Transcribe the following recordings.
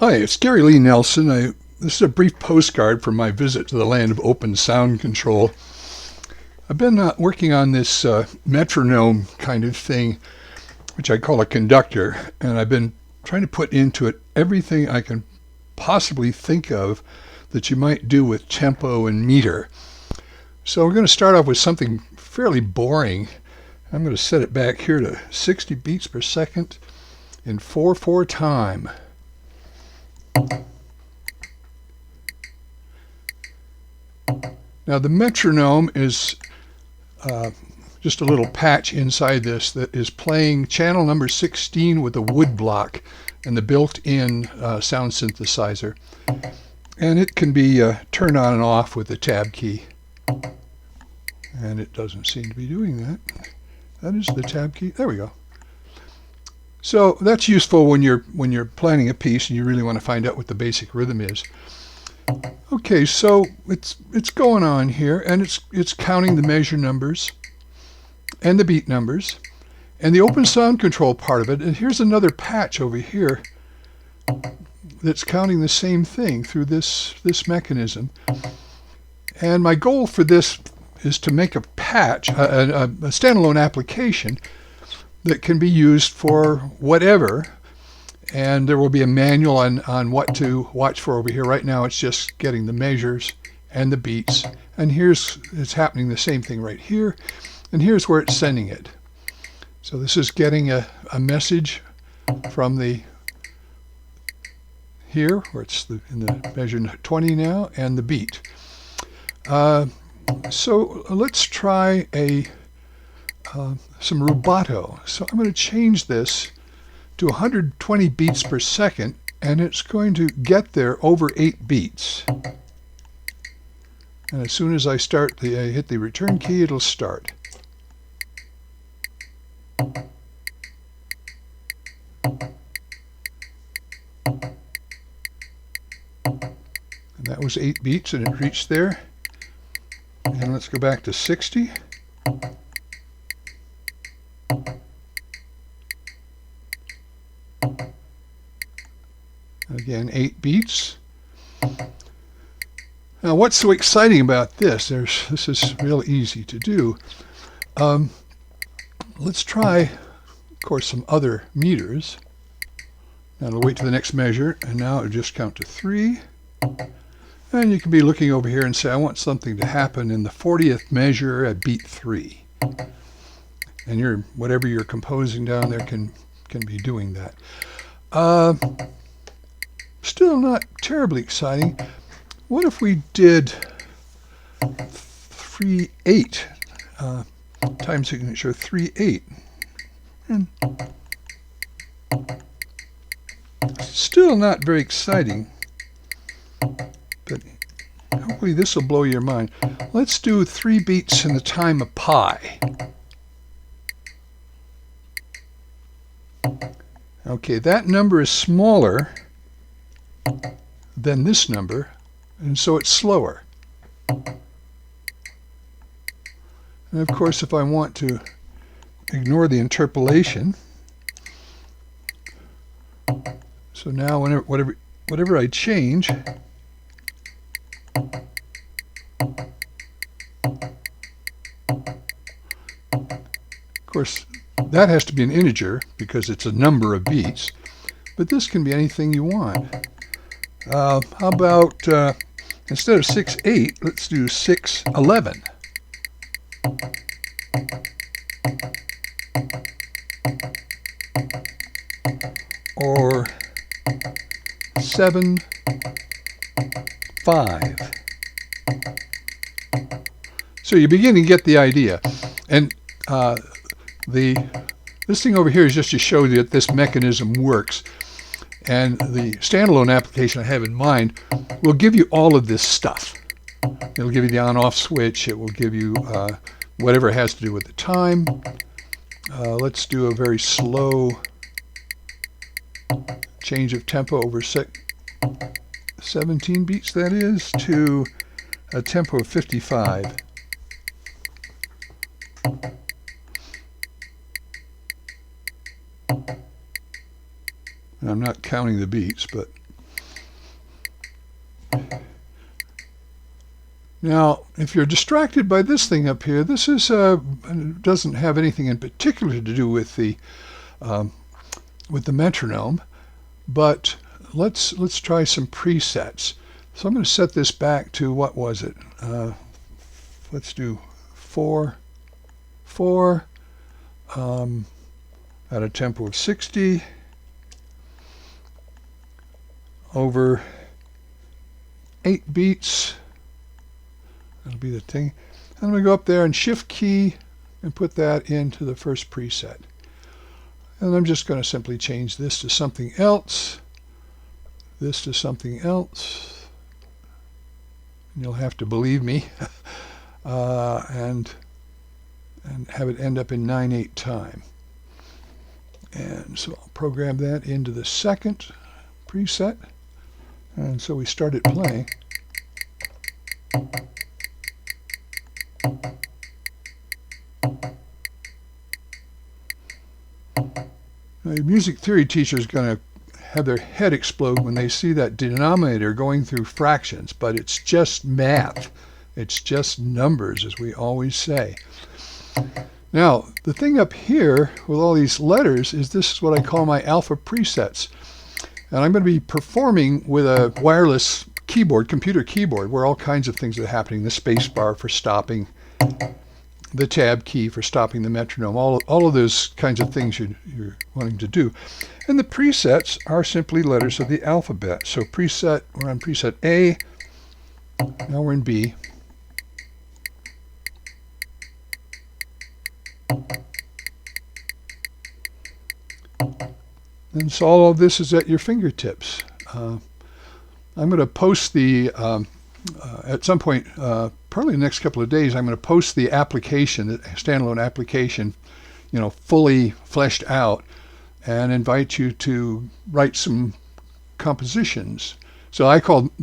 Hi, it's Gary Lee Nelson. This is a brief postcard from my visit to the land of open sound control. I've been working on this metronome kind of thing, which I call a conductor, and I've been trying to put into it everything I can possibly think of that you might do with tempo and meter. So we're going to start off with something fairly boring. I'm going to set it back here to 60 beats per second in 4/4 time. Now the metronome is just a little patch inside this that is playing channel number 16 with a wood block and the built-in sound synthesizer. And it can be turned on and off with the tab key. And it doesn't seem to be doing that. That is the tab key. There we go. So that's useful when you're planning a piece and you really want to find out what the basic rhythm is. Okay, so it's going on here, and it's counting the measure numbers and the beat numbers and the open sound control part of it. And here's another patch over here that's counting the same thing through this mechanism. And my goal for this is to make a patch, a standalone application that can be used for whatever. And there will be a manual on what to watch for over here. Right now it's just getting the measures and the beats. And it's happening the same thing right here. And here's where it's sending it. So this is getting a message from here, where it's in the measure 20 now, and the beat. So let's try some rubato. So I'm going to change this to 120 beats per second, and it's going to get there over 8 beats. And as soon as I hit the return key, it'll start. And that was 8 beats, and it reached there. And let's go back to 60. Again, 8 beats. Now, what's so exciting about this? This is real easy to do. Let's try, of course, some other meters. Now it'll wait to the next measure, and now it'll just count to 3. And you can be looking over here and say, I want something to happen in the 40th measure at beat 3. And whatever you're composing down there can be doing that. Still not terribly exciting. What if we did 3/8 time signature 3/8? And still not very exciting, but hopefully this will blow your mind. Let's do 3 beats in the time of pi. Okay, that number is smaller than this number, and so it's slower. And of course, if I want to ignore the interpolation, so now whatever I change, of course, that has to be an integer because it's a number of beats, but this can be anything you want. How about instead of 6/8, let's do 6/11. Or 7/5. So you begin to get the idea. And this thing over here is just to show you that this mechanism works. And the standalone application I have in mind will give you all of this stuff. It'll give you the on-off switch. It will give you whatever it has to do with the time. Let's do a very slow change of tempo over 17 beats, that is, to a tempo of 55. And I'm not counting the beats, but Now, if you're distracted by this thing up here, this is doesn't have anything in particular to do with the metronome, but let's try some presets. So I'm going to set this back to, what was it? Let's do 4 at a tempo of 60 over 8 beats. That'll be the thing. And I'm going to go up there and shift key and put that into the first preset. And I'm just going to simply change this to something else, this to something else. And you'll have to believe me. And have it end up in 9/8 time. And so I'll program that into the second preset. And so we start it playing. Now, your music theory teacher is going to have their head explode when they see that denominator going through fractions, but it's just math. It's just numbers, as we always say. Now, the thing up here with all these letters is this is what I call my alpha presets. And I'm going to be performing with a wireless keyboard, computer keyboard, where all kinds of things are happening. The space bar for stopping, the tab key for stopping the metronome, all of those kinds of things you're wanting to do. And the presets are simply letters of the alphabet. So we're on preset A, now we're in B. And so all of this is at your fingertips. I'm going to post the, at some point, probably the next couple of days, I'm going to post the application, the standalone application, fully fleshed out, and invite you to write some compositions. So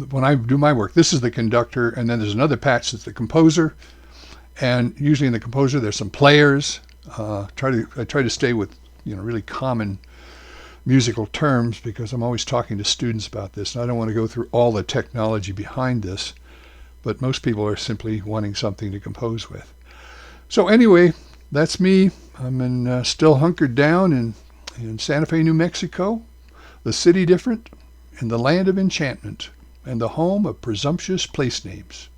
when I do my work, this is the conductor, and then there's another patch that's the composer. And usually in the composer, there's some players. I try to stay with, really common musical terms, because I'm always talking to students about this, and I don't want to go through all the technology behind this, but most people are simply wanting something to compose with. So anyway, that's me. I'm still hunkered down in Santa Fe, New Mexico, the city different, in the land of enchantment, and the home of presumptuous place names.